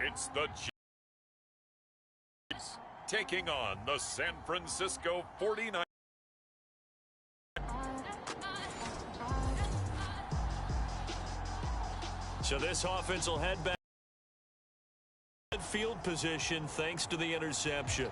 It's the Chiefs taking on the San Francisco 49ers. So this offense will head back in field position thanks to the interception.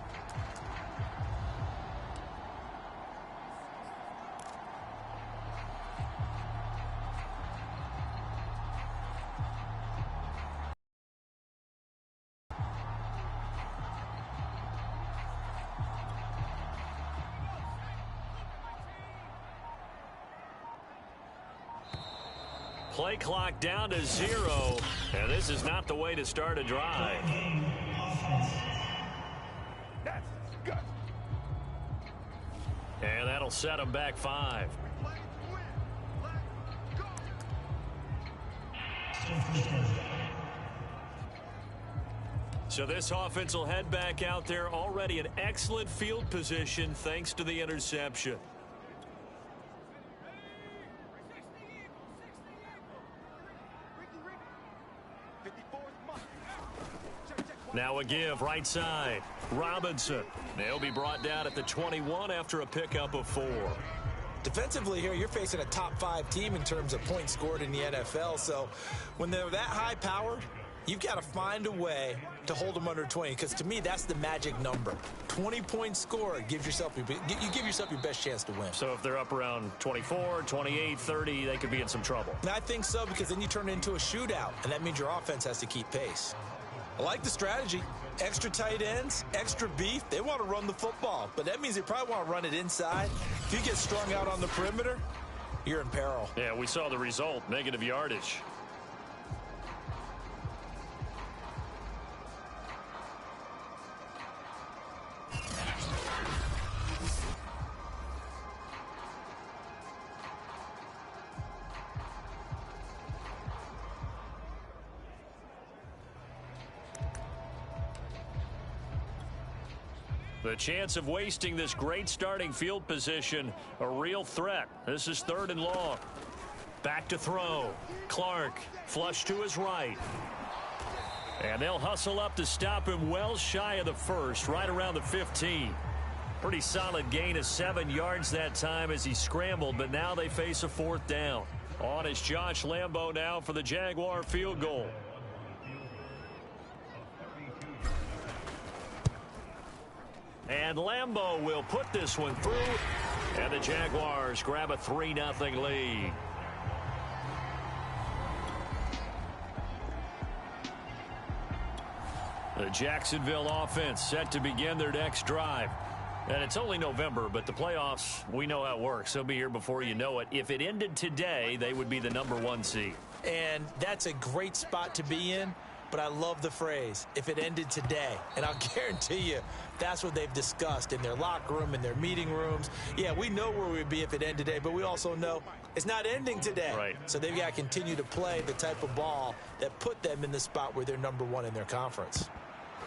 Play clock down to 0, and this is not the way to start a drive. And that'll set them back 5. So this offense will head back out there, already in excellent field position thanks to the interception. Now a give right side. Robinson. They'll be brought down at the 21 after a pickup of 4. Defensively here, you're facing a top 5 team in terms of points scored in the NFL. So when they're that high powered, you've got to find a way to hold them under 20, because to me, that's the magic number. 20 points scored gives yourself you give yourself your best chance to win. So if they're up around 24, 28, 30, they could be in some trouble. And I think so, because then you turn it into a shootout, and that means your offense has to keep pace. I like the strategy. Extra tight ends, extra beef. They want to run the football, but that means they probably want to run it inside. If you get strung out on the perimeter, you're in peril. Yeah, we saw the result, negative yardage. The chance of wasting this great starting field position, a real threat. This is 3rd and long. Back to throw. Clark, flush to his right. And they'll hustle up to stop him well shy of the 1st, right around the 15. Pretty solid gain of 7 yards that time as he scrambled, but now they face a 4th down. On is Josh Lambo now for the Jaguar field goal. And Lambo will put this one through, and the Jaguars grab a 3-0 lead. The Jacksonville offense set to begin their next drive. And it's only November, but the playoffs, we know how it works. They'll be here before you know it. If it ended today, they would be the #1 seed. And that's a great spot to be in. But I love the phrase, if it ended today. And I'll guarantee you, that's what they've discussed in their locker room, in their meeting rooms. Yeah, we know where we'd be if it ended today, but we also know it's not ending today. Right. So they've got to continue to play the type of ball that put them in the spot where they're #1 in their conference.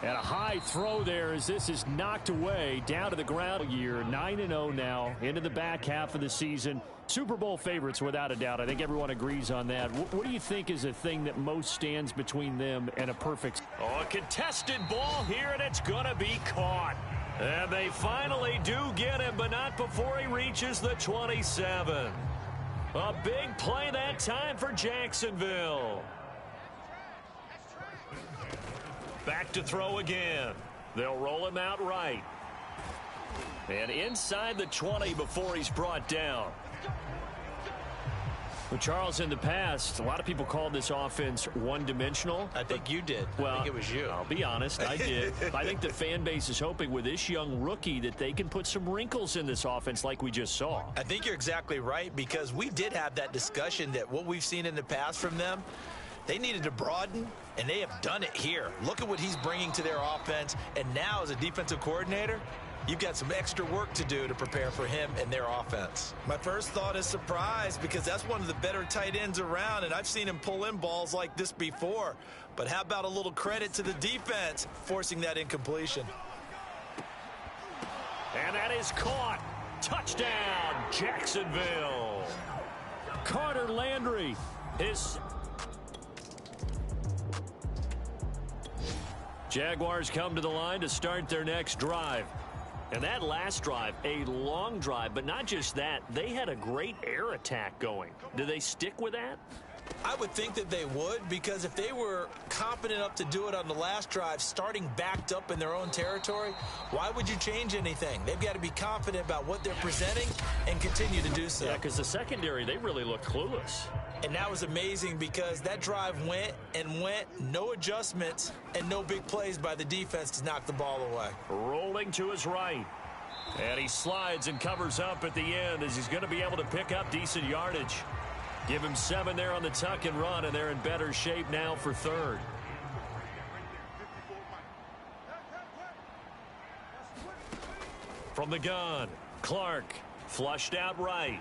And a high throw there as this is knocked away down to the ground. Year 9-0 now into the back half of the season. Super Bowl favorites without a doubt. I think everyone agrees on that. What do you think is the thing that most stands between them and a perfect? Oh, a contested ball here, and it's going to be caught. And they finally do get him, but not before he reaches the 27. A big play that time for Jacksonville. Back to throw again. They'll roll him out right. And inside the 20 before he's brought down. Well, Charles, in the past, a lot of people called this offense one-dimensional. I think you did. Well, I think it was you. I'll be honest, I did. I think the fan base is hoping with this young rookie that they can put some wrinkles in this offense like we just saw. I think you're exactly right, because we did have that discussion that what we've seen in the past from them, they needed to broaden, and they have done it here. Look at what he's bringing to their offense, and now as a defensive coordinator, you've got some extra work to do to prepare for him and their offense. My first thought is surprise, because that's one of the better tight ends around, and I've seen him pull in balls like this before. But how about a little credit to the defense forcing that incompletion? And that is caught. Touchdown, Jacksonville. Carter Landry. Jaguars come to the line to start their next drive. And that last drive, a long drive, but not just that, they had a great air attack going. Do they stick with that? I would think that they would, because if they were confident enough to do it on the last drive, starting backed up in their own territory, why would you change anything? They've got to be confident about what they're presenting and continue to do so. Yeah, because the secondary, they really looked clueless. And that was amazing because that drive went and went, no adjustments and no big plays by the defense to knock the ball away. Rolling to his right. And he slides and covers up at the end as he's going to be able to pick up decent yardage. Give him 7 there on the tuck and run, and they're in better shape now for third. From the gun, Clark flushed out right.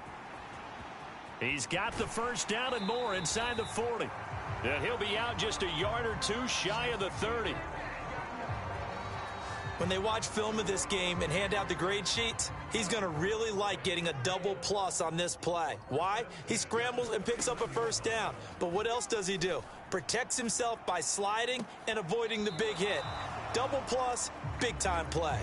He's got the first down and more inside the 40. And he'll be out just a yard or two shy of the 30. When they watch film of this game and hand out the grade sheets, he's going to really like getting a double plus on this play. Why? He scrambles and picks up a first down. But what else does he do? Protects himself by sliding and avoiding the big hit. Double plus, big-time play.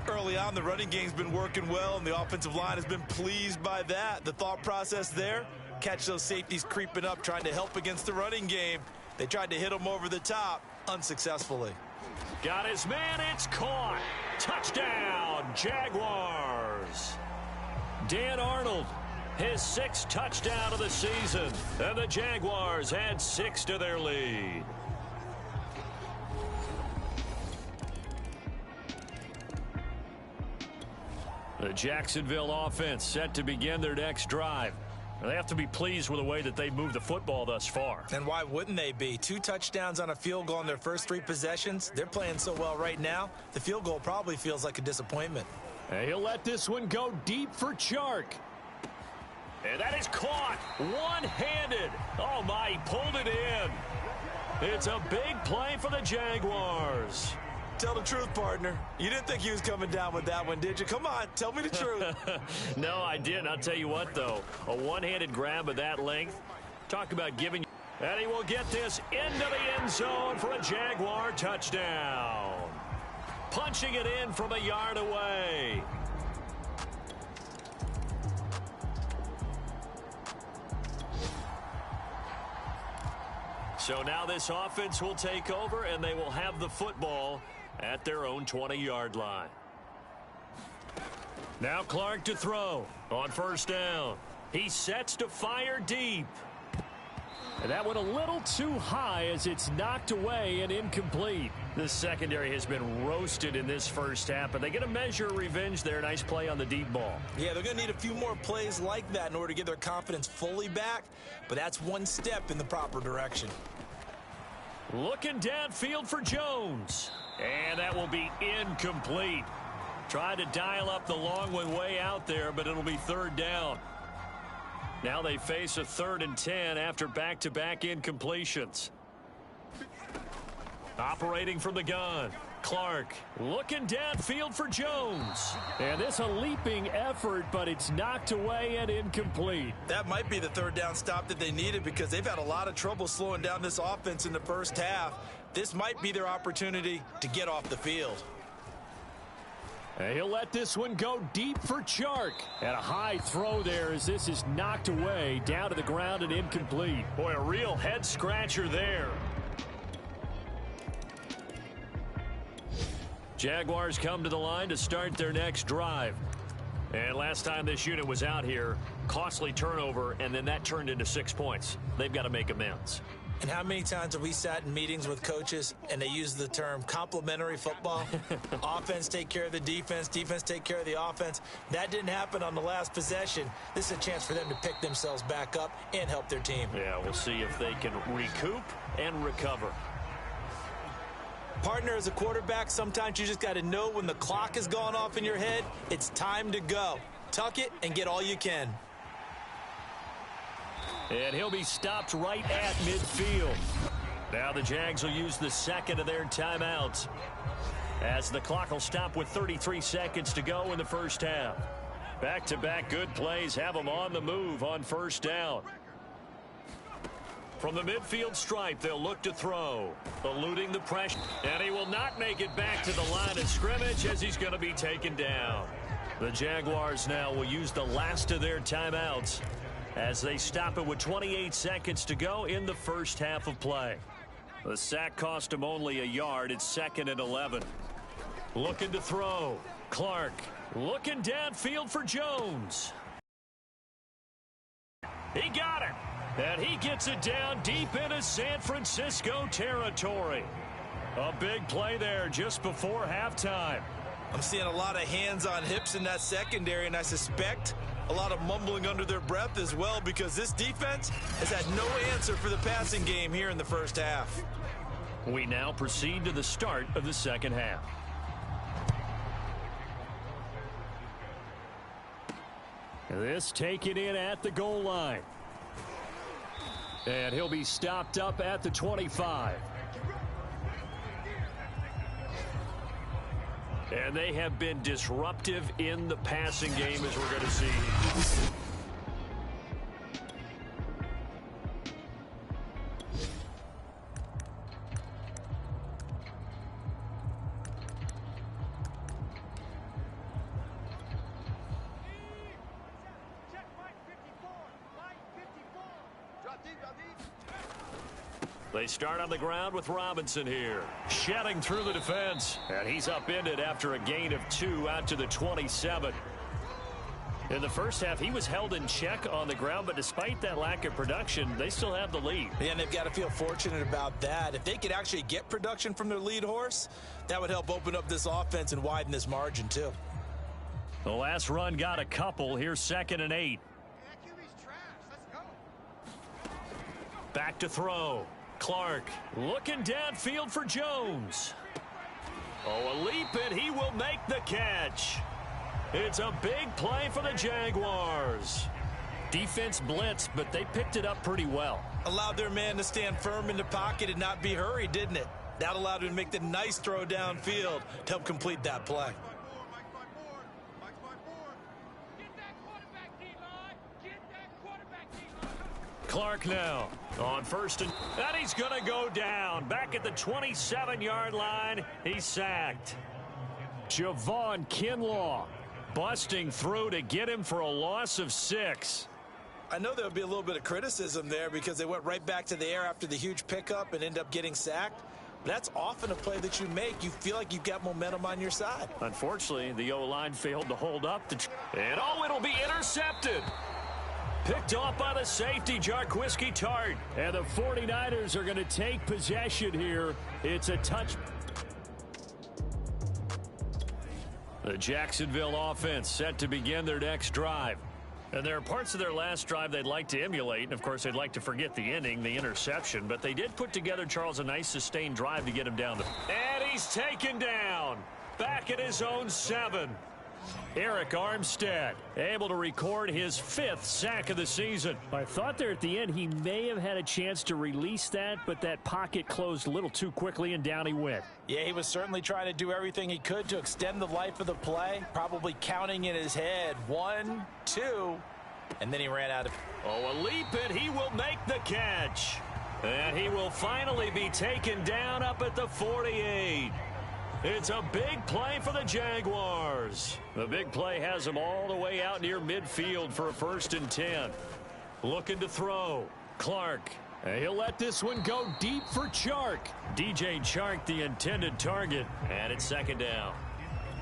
Early on, the running game's been working well, and the offensive line has been pleased by that. The thought process there, catch those safeties creeping up, trying to help against the running game. They tried to hit him over the top, unsuccessfully. Got his man, it's caught. Touchdown, Jaguars. Dan Arnold, his 6th touchdown of the season, and the Jaguars add 6 to their lead. The Jacksonville offense set to begin their next drive. They have to be pleased with the way that they moved the football thus far. And why wouldn't they be? 2 touchdowns on a field goal in their first 3 possessions. They're playing so well right now, the field goal probably feels like a disappointment. And he'll let this one go deep for Chark. And that is caught one-handed. Oh, my, he pulled it in. It's a big play for the Jaguars. Tell the truth, partner. You didn't think he was coming down with that one, did you? Come on, tell me the truth. No, I didn't. I'll tell you what, though. A one-handed grab of that length. Talk about giving. And he will get this into the end zone for a Jaguar touchdown. Punching it in from a yard away. So now this offense will take over, and they will have the football at their own 20-yard line. Now Clark to throw on first down. He sets to fire deep. And that went a little too high as it's knocked away and incomplete. The secondary has been roasted in this first half, but they get a measure of revenge there. Nice play on the deep ball. Yeah, they're going to need a few more plays like that in order to get their confidence fully back, but that's one step in the proper direction. Looking downfield for Jones. And that will be incomplete. Tried to dial up the long one way out there, but it'll be third down. Now they face a 3rd and 10 after back-to-back incompletions. Operating from the gun. Clark looking downfield for Jones. And this a leaping effort, but it's knocked away and incomplete. That might be the 3rd down stop that they needed because they've had a lot of trouble slowing down this offense in the first half. This might be their opportunity to get off the field. And he'll let this one go deep for Chark. And a high throw there as this is knocked away, down to the ground and incomplete. Boy, a real head-scratcher there. Jaguars come to the line to start their next drive. And last time this unit was out here, costly turnover, and then that turned into 6 points. They've got to make amends. And how many times have we sat in meetings with coaches and they use the term complementary football? Offense take care of the defense, defense take care of the offense. That didn't happen on the last possession. This is a chance for them to pick themselves back up and help their team. Yeah, we'll see if they can recoup and recover. Partner, as a quarterback, sometimes you just got to know when the clock has gone off in your head, it's time to go. Tuck it and get all you can. And he'll be stopped right at midfield. Now the Jags will use the 2nd of their timeouts, as the clock will stop with 33 seconds to go in the first half. Back-to-back good plays have them on the move on first down. From the midfield stripe, they'll look to throw, eluding the pressure. And he will not make it back to the line of scrimmage as he's going to be taken down. The Jaguars now will use the last of their timeouts as they stop it with 28 seconds to go in the first half of play. The sack cost him only a yard. It's 2nd and 11. Looking to throw. Clark looking downfield for Jones. He got it. And he gets it down deep into San Francisco territory. A big play there just before halftime. I'm seeing a lot of hands on hips in that secondary, and I suspect a lot of mumbling under their breath as well, because this defense has had no answer for the passing game here in the first half. We now proceed to the start of the second half. This taken in at the goal line. And he'll be stopped up at the 25. And they have been disruptive in the passing game, as we're going to see. They start on the ground with Robinson here, shedding through the defense. And he's upended after a gain of 2 out to the 27. In the first half, he was held in check on the ground, but despite that lack of production, they still have the lead. Yeah, and they've got to feel fortunate about that. If they could actually get production from their lead horse, that would help open up this offense and widen this margin too. The last run got a couple. Here's 2nd and 8. Back to throw. Clark looking downfield for Jones. Oh, a leap, and he will make the catch. It's a big play for the Jaguars. Defense blitzed, but they picked it up pretty well. Allowed their man to stand firm in the pocket and not be hurried, didn't it? That allowed him to make the nice throw downfield to help complete that play. Clark now on 1st and he's going to go down. Back at the 27-yard line, he's sacked. Javon Kinlaw busting through to get him for a loss of 6. I know there would be a little bit of criticism there because they went right back to the air after the huge pickup and end up getting sacked. But that's often a play that you make. You feel like you've got momentum on your side. Unfortunately, the O-line failed to hold up. And it'll be intercepted. Picked off by the safety, Jarquiski Tart. And the 49ers are going to take possession here. It's a touch. The Jacksonville offense set to begin their next drive. And there are parts of their last drive they'd like to emulate. And, of course, they'd like to forget the ending, the interception. But they did put together, Charles, a nice sustained drive to get him down. And he's taken down. Back at his own 7. Eric Armstead able to record his 5th sack of the season. I thought there at the end he may have had a chance to release that, but that pocket closed a little too quickly and down he went. Yeah, he was certainly trying to do everything he could to extend the life of the play, probably counting in his head 1, 2, and then he ran out of. Oh, a leap, and he will make the catch. And he will finally be taken down up at the 48. It's a big play for the Jaguars. The big play has them all the way out near midfield for a 1st and 10. Looking to throw. Clark. And he'll let this one go deep for Chark. DJ Chark, the intended target. And it's 2nd down.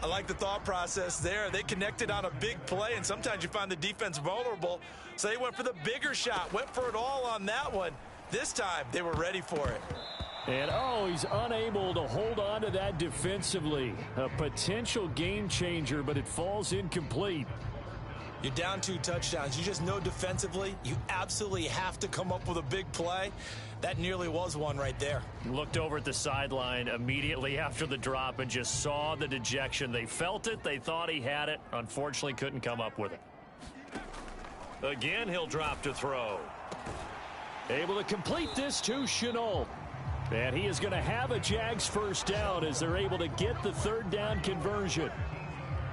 I like the thought process there. They connected on a big play, and sometimes you find the defense vulnerable. So they went for the bigger shot, went for it all on that one. This time, they were ready for it. And, he's unable to hold on to that defensively. A potential game changer, but it falls incomplete. You're down 2 touchdowns. You just know defensively you absolutely have to come up with a big play. That nearly was one right there. Looked over at the sideline immediately after the drop and just saw the dejection. They felt it. They thought he had it. Unfortunately, couldn't come up with it. Again, he'll drop to throw. Able to complete this to Shenault. And he is going to have a Jags 1st down as they're able to get the 3rd down conversion.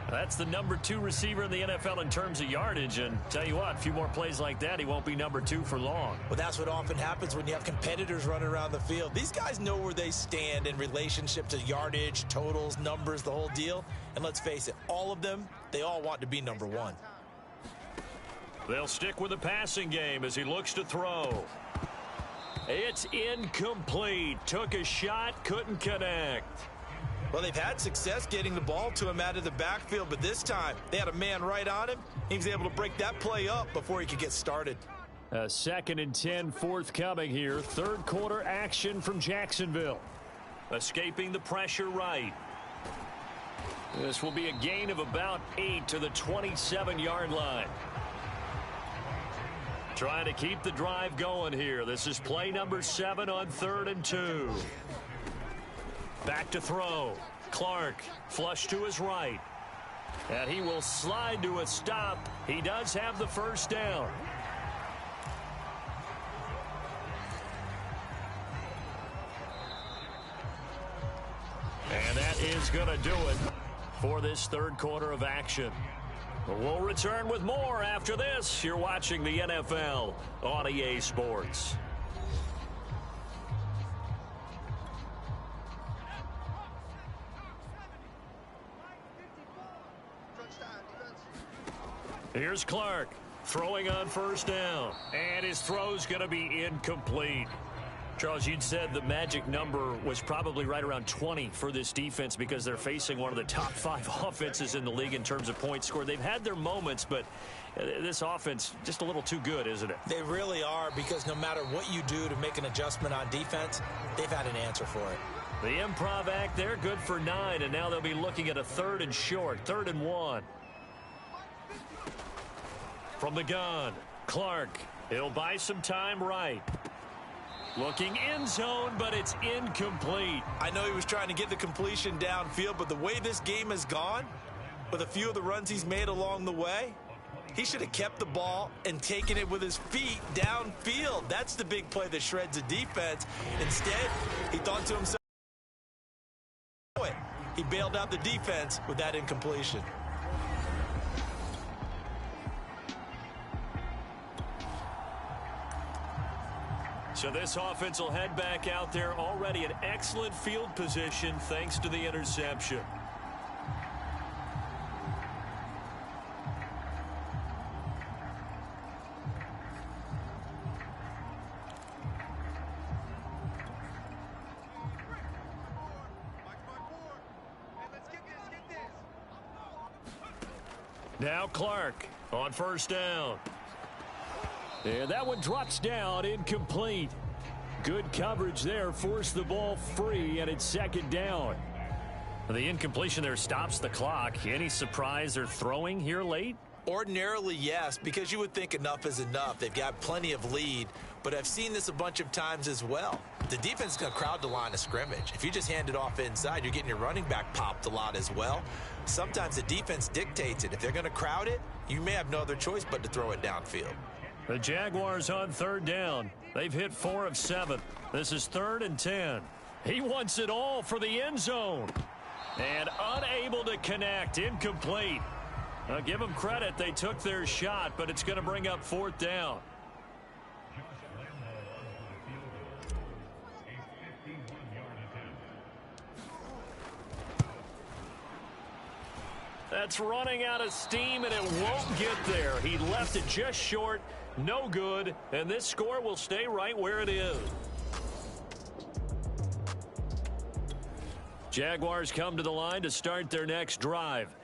That's the number 2 receiver in the NFL in terms of yardage. And tell you what, a few more plays like that, he won't be number 2 for long. Well, that's what often happens when you have competitors running around the field. These guys know where they stand in relationship to yardage, totals, numbers, the whole deal. And let's face it, all of them, they all want to be number 1. They'll stick with the passing game as he looks to throw. It's incomplete. Took a shot, couldn't connect. Well, they've had success getting the ball to him out of the backfield, but this time they had a man right on him. He was able to break that play up before he could get started. 2nd and 10 forthcoming here. Third quarter action from Jacksonville. Escaping the pressure right. This will be a gain of about 8 to the 27-yard line. Trying to keep the drive going here. This is play number 7 on 3rd and 2. Back to throw. Clark, flush to his right. And he will slide to a stop. He does have the first down. And that is going to do it for this third quarter of action. We'll return with more after this. You're watching the NFL on EA Sports. Here's Clark throwing on first down, and his throw's going to be incomplete. Charles, you'd said the magic number was probably right around 20 for this defense because they're facing one of the top 5 offenses in the league in terms of points scored. They've had their moments, but this offense just a little too good, isn't it? They really are, because no matter what you do to make an adjustment on defense, they've had an answer for it. The improv act, they're good for 9, and now they'll be looking at a 3rd and short, 3rd and 1. From the gun, Clark, he'll buy some time right. Looking end zone, but it's incomplete. I know he was trying to get the completion downfield, but the way this game has gone, with a few of the runs he's made along the way, he should have kept the ball and taken it with his feet downfield. That's the big play that shreds a defense. Instead, he thought to himself, he bailed out the defense with that incompletion. So this offense will head back out there, already in excellent field position thanks to the interception. Now Clark on first down. And that one drops down, incomplete. Good coverage there, forced the ball free, and it's 2nd down. The incompletion there stops the clock. Any surprise they're throwing here late? Ordinarily, yes, because you would think enough is enough. They've got plenty of lead, but I've seen this a bunch of times as well. The defense is going to crowd the line of scrimmage. If you just hand it off inside, you're getting your running back popped a lot as well. Sometimes the defense dictates it. If they're going to crowd it, you may have no other choice but to throw it downfield. The Jaguars on 3rd down. They've hit 4 of 7. This is 3rd and 10. He wants it all for the end zone. And unable to connect. Incomplete. I'll give them credit. They took their shot, but it's going to bring up 4th down. That's running out of steam, and it won't get there. He left it just short. No good, and this score will stay right where it is. Jaguars come to the line to start their next drive.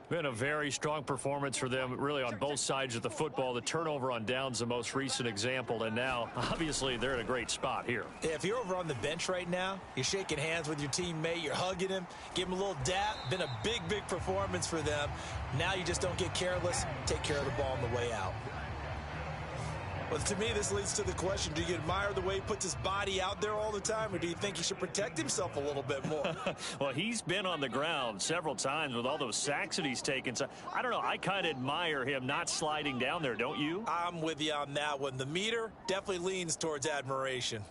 Been a very strong performance for them, really, on both sides of the football. The turnover on downs, the most recent example, and now, obviously, they're in a great spot here. Yeah, if you're over on the bench right now, you're shaking hands with your teammate, you're hugging him, give him a little dap. Been a big, big performance for them. Now you just don't get careless. Take care of the ball on the way out. Well, to me, this leads to the question, do you admire the way he puts his body out there all the time, or do you think he should protect himself a little bit more? Well, he's been on the ground several times with all those sacks that he's taken. So, I don't know, I kind of admire him not sliding down there, don't you? I'm with you on that one. The meter definitely leans towards admiration.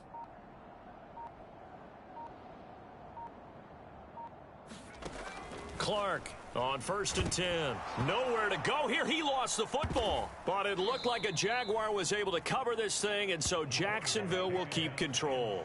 Clark on 1st and 10. Nowhere to go here. He lost the football. But it looked like a Jaguar was able to cover this thing, and so Jacksonville will keep control.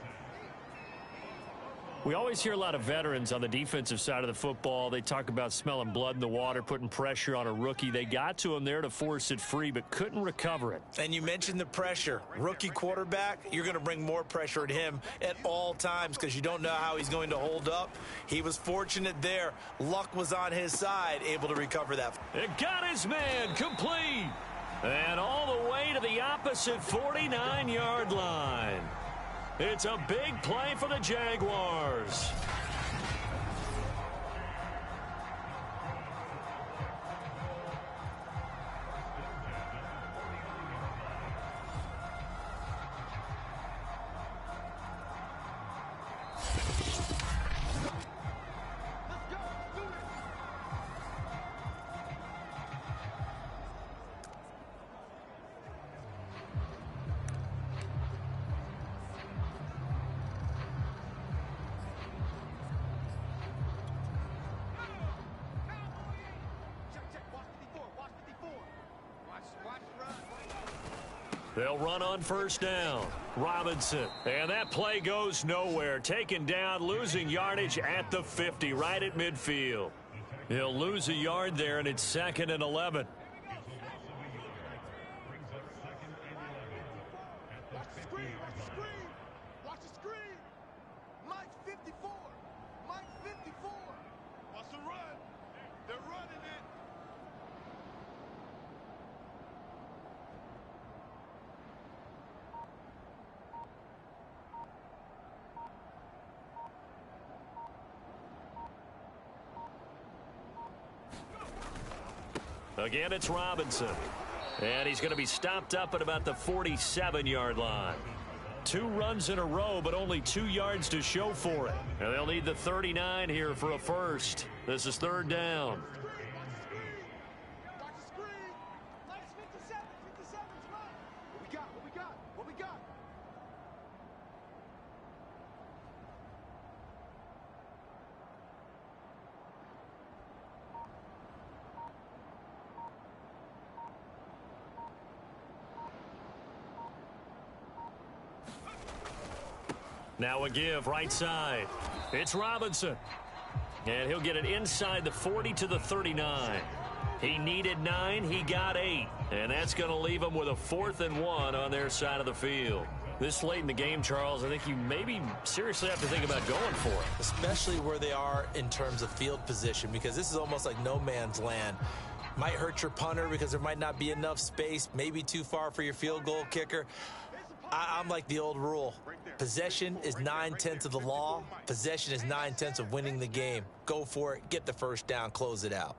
We always hear a lot of veterans on the defensive side of the football. They talk about smelling blood in the water, putting pressure on a rookie. They got to him there to force it free, but couldn't recover it. And you mentioned the pressure. Rookie quarterback, you're going to bring more pressure at him at all times because you don't know how he's going to hold up. He was fortunate there. Luck was on his side, able to recover that. It got his man complete. And all the way to the opposite 49-yard line. It's a big play for the Jaguars. They'll run on 1st down. Robinson. And that play goes nowhere. Taken down, losing yardage at the 50, right at midfield. He'll lose a yard there, and it's 2nd and 11. Watch the screen, watch the screen. Watch the screen. Mike 54. Mike 54. Wants to run. They're running it. Again, it's Robinson. And he's going to be stopped up at about the 47-yard line. 2 runs in a row, but only 2 yards to show for it. And they'll need the 39 here for a first. This is 3rd down. Watch the screen. Minus 57. 57's right. What we got? What we got? What we got? Now a give, right side. It's Robinson. And he'll get it inside the 40 to the 39. He needed 9, he got 8. And that's going to leave him with a 4th and 1 on their side of the field. This late in the game, Charles, I think you maybe seriously have to think about going for it. Especially where they are in terms of field position, because this is almost like no man's land. Might hurt your punter because there might not be enough space, maybe too far for your field goal kicker. I'm like the old rule. Possession is 9/10 of the law. Possession is 9/10 of winning the game. Go for it. Get the first down. Close it out.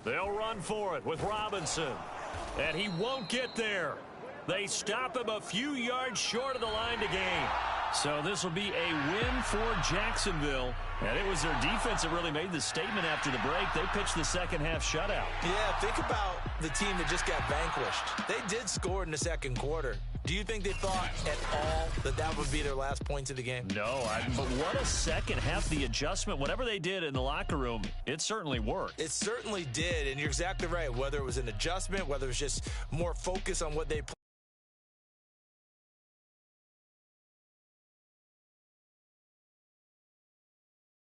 They'll run for it with Robinson. And he won't get there. They stop him a few yards short of the line to gain. So this will be a win for Jacksonville. And it was their defense that really made the statement after the break. They pitched the second half shutout. Yeah, think about the team that just got vanquished. They did score in the second quarter. Do you think they thought at all that that would be their last points of the game? No, but what a second half. The adjustment, whatever they did in the locker room, it certainly worked. It certainly did, and you're exactly right. Whether it was an adjustment, whether it was just more focus on what they